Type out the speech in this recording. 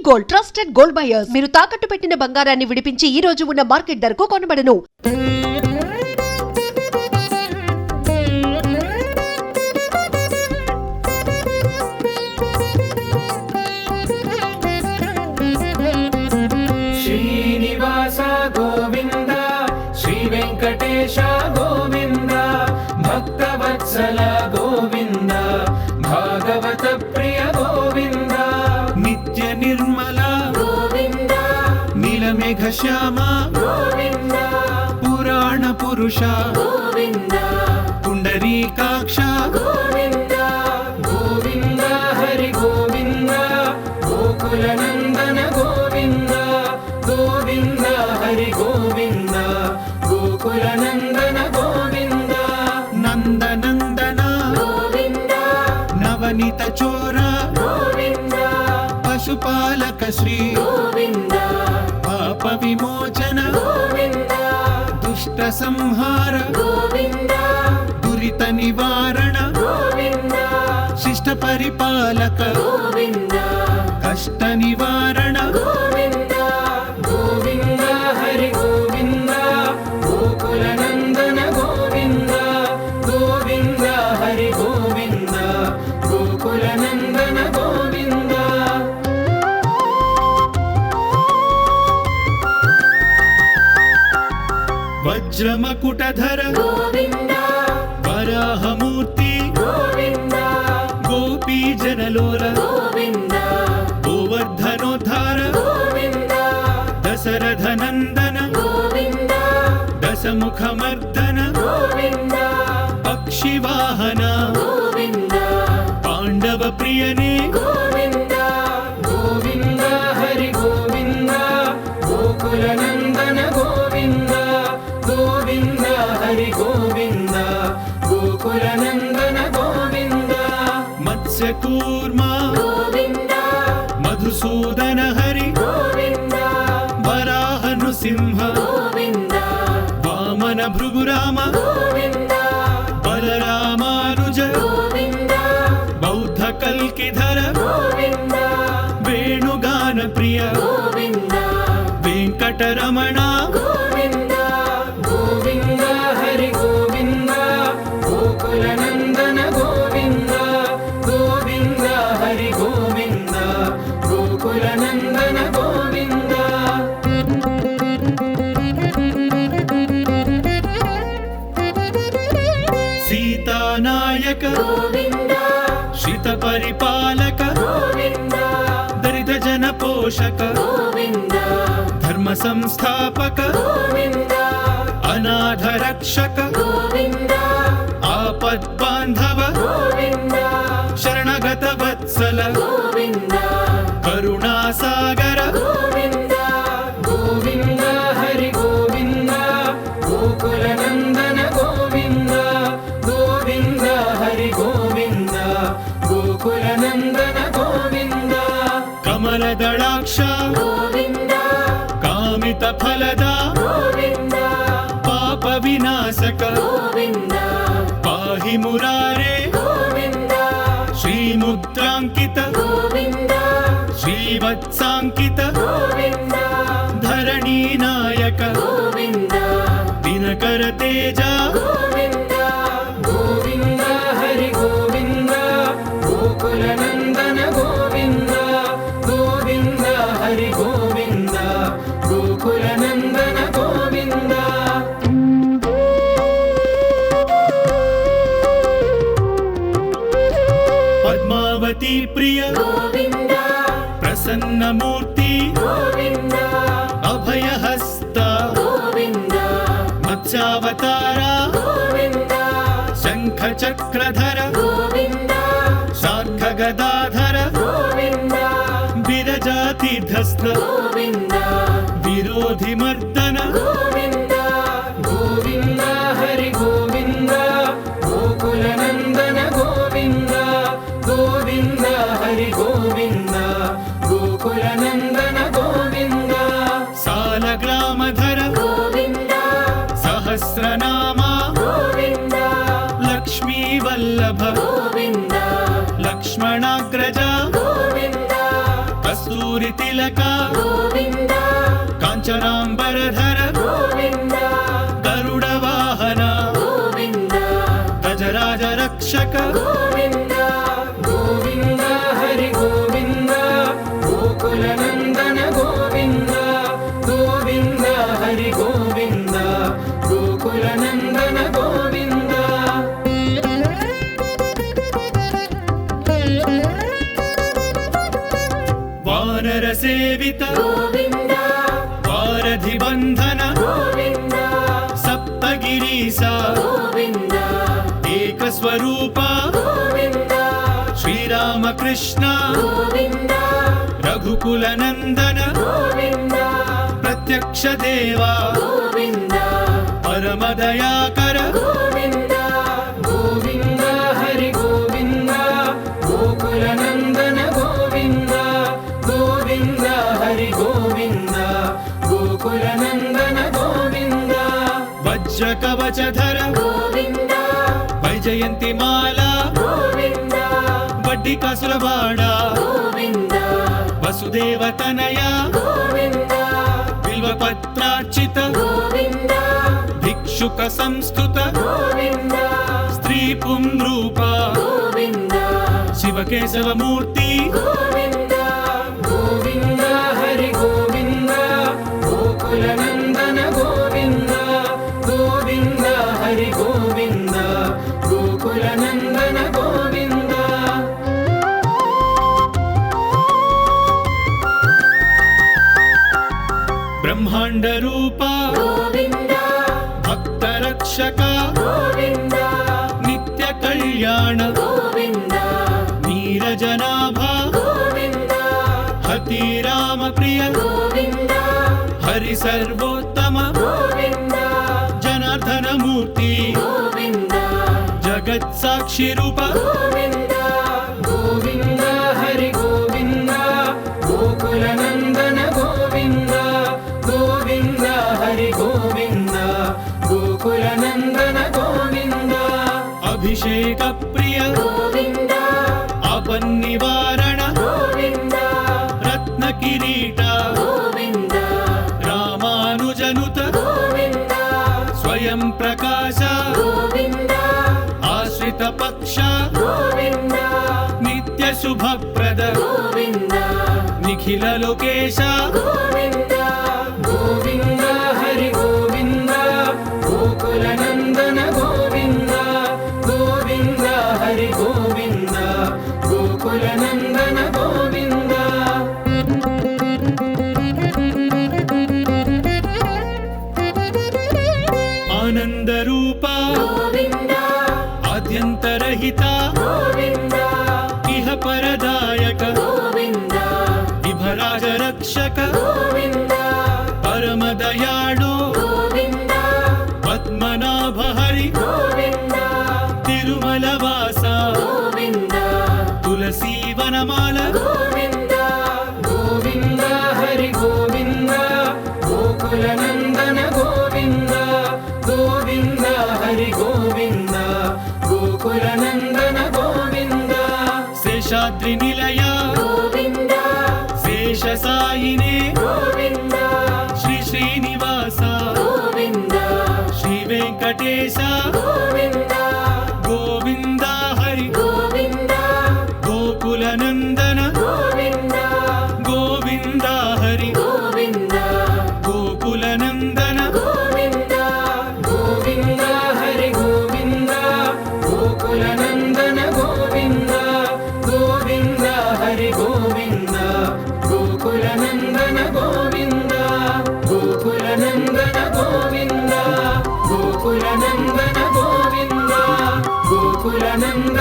Gold, trusted gold buyers. మీరు తాకట్టు పెట్టిన బంగారాన్ని విడిపించి ఈ రోజు ఉన్న మార్కెట్ ధరకు కొనబడను. శ్రీనివాస గోవింద, శ్రీ వెంకటేశ గోవింద, భక్తవత్సల గోవింద, భాగవత ప్రియ గోవింద, నిత్య నిర్మల గోవింద, నీలమేఘ శ్యామ గోవింద, పురాణ పురుష గోవింద, పుండరీకాక్ష గోవింద, గోవింద హరి గోవింద, గోకుల నందన గోవింద, గోవింద హరి గోవింద, గోకుల నందన గోవింద, నందనందన గోవింద, నవనీత చోర గోవింద, పశుపాలక శ్రీ గోవింద, పాప విమోచన గోవింద, దుష్ట సంహార గోవింద, దురిత నివారణ గోవింద, శిష్ట పరిపాలక గోవింద, కష్ట నివారణ గోవింద, గోవింద హరి గోవింద, గోకుల నందన గోవింద, గోవింద హరి గోవింద, గోకుల నందన గోవింద. వజ్రమకుటధర గోవింద, వరాహమూర్తి గోవింద, గోపీ జనలోల గోవింద, గోవర్ధనోద్ధార గోవింద, దశరథ నందన గోవింద, దశముఖమర్దన గోవింద, పక్షివాహన గోవింద, పాండవ ప్రియనే గోవింద, గోవింద హరి గోవింద, గోకుల నందన గోవింద, గోవింద హరి గోవింద, గోకుల నందన గోవింద, మత్స్యకూర్మ గోవింద, మధుసూదన హరి గోవింద, వరాహ నృసింహ గోవింద, వామన భృగురామ గోవింద, బలరామానుజ గోవింద, బౌద్ధ కల్కిధర గోవింద, వేణుగాన ప్రియ గోవింద, వెంకటరమణ గోవింద, గోవింద హరి గోవింద, గోకుల నందన గోవింద, గోవింద హరి గోవింద, గోకుల నందన గోవింద. సీతానాయక గోవింద, శ్రిత పరిపాలక గోవింద, దరిద్ర జన పోషక గోవింద, ధర్మ సంస్థాపక గోవింద, అనాథ రక్షక గోవింద, ఆపద్ బాంధవ గోవింద, శరణగత వత్సల గోవింద, కరుణాసాగర గోవింద, గోవింద హరి గోవింద, గోకుల నందన గోవింద, గోవింద హరి గోవింద, గోకుల నందన గోవింద, కమలదళాక్ష గోవింద, కామిత ఫలద గోవింద, పాప వినాశక గోవింద, పాహి మురారే గోవింద, శ్రీముద్రాంకిత గోవింద, శ్రీవత్సాంకిత గోవింద, ధరణీ నాయక గోవింద, దినకర తేజ గోవింద, గోవింద హరి గోవింద, గోకుల నందన గోవింద, గోవింద హరి గోవింద, గోకుల నందన గోవింద. పద్మావతి ప్రియ గోవింద, ప్రసన్నమూర్తి గోవింద, అభయహస్త గోవింద, మత్స్యావతార గోవింద, శంఖ చక్రధర గోవింద, శార్ఖ గదాధర గోవింద, విరజాతిధస్థ గోవింద, విరోధి మర్దన గోవింద, గోవింద హరి గోవింద, గోకుల నందన గోవింద, గోవింద హరి గోవింద, గోకుల నందన గోవింద, సాలగ్రామధర గోవింద, సహస్రనామ గోవింద, లక్ష్మీ వల్లభ గోవింద, లక్ష్మణాగ్రజ గోవింద, కస్తూరి కస్తూరి తిలక గోవింద కాంచనాంబరధర గోవింద గరుడ వాహన గోవింద గజరాజ రక్షక గోవింద గోవింద హరి గోవింద గోకుల నందన గోవింద గోవింద హరి గోవింద గోకుల నందన గోవింద వానర సేవిత గోవింద వారధి బంధన గోవింద సప్తగిరీశ గోవింద ఏక స్వరూప గోవింద శ్రీరామకృష్ణ గోవింద రఘుకుల నందన గోవింద ప్రత్యక్ష దేవా గోవింద పరమదయాకర గోవింద గోవింద హరి గోవింద గోకుల నందన గోవింద గోవింద హరి గోవింద గోకుల నందన గోవింద వజ్ర కవచధర గోవింద వైజయంతి మాల గోవింద వడ్డీ కాసులవాడ గోవింద వసుదేవ తనయ గోవింద బిల్వపత్రార్చిత గోవింద భిక్షుక సంస్థుత గోవింద స్త్రీ పుంరూప గోవింద శివకేశవమూర్తి గోవింద గోవింద హరి గోవింద గోకుల నందన గోవింద గోవింద హరి గోవింద గోకుల నందన గోవింద బ్రహ్మాండ రూప గోవింద భక్త రక్షక గోవింద నిత్య కళ్యాణ గోవింద నీరజనాభ గోవింద హతి రామ ప్రియ గోవింద హరి సర్వోత్తమ గోవింద జనార్దన మూర్తి గోవింద జగత్ సాక్షి రూప గోవింద గోవింద హరి గోవింద గోకుల నందన గోవింద గోవింద హరి గోవింద గోకుల నందన గోవింద అభిషేక ప్రియ గోవింద ఆపన్నివారణ గోవింద రత్న కిరీట గోవింద రామానుజనుత గోవింద స్వయం ప్రకాశ గోవింద ఆశ్రిత పక్ష గోవింద నిత్య శుభప్రద గోవింద నిఖిల లోకేశ గోవింద గోవింద హరి గోవింద గోకుల నందన గోవింద గోవింద హరి గోవింద గోకుల నందన గోవింద ఆనంద రూప గోవింద ఆద్యంతరహిత గోవింద ఇహ పరదాయక గోవింద విభరాజ రక్షక గోవింద పరమదయాళు గోవింద పద్మనాభ హరి గోవింద తిరుమల వాస గోవింద తులసీ వనమాల గోవింద గోవింద హరి గోవింద గోకుల నందన గోవింద గోవింద హరి గోవింద గోకుల నందన గోవింద శేషాద్రి నిలయ గోవింద శేష సాయినే గోవింద శ్రీ శ్రీనివాస గోవింద శ్రీ వెంకటేశ గోవింద గోవింద హరి గోవింద గోకుల నందన గోవింద గోవింద హరి గోవింద గోకుల నందన గోవింద గోవింద హరి గోవింద గోకుల నందన గోవింద గోవింద హరి గోవింద గోకుల నందన గోవింద గోకుల నందన గోవింద గోకుల నందన గోవింద గోకుల నందన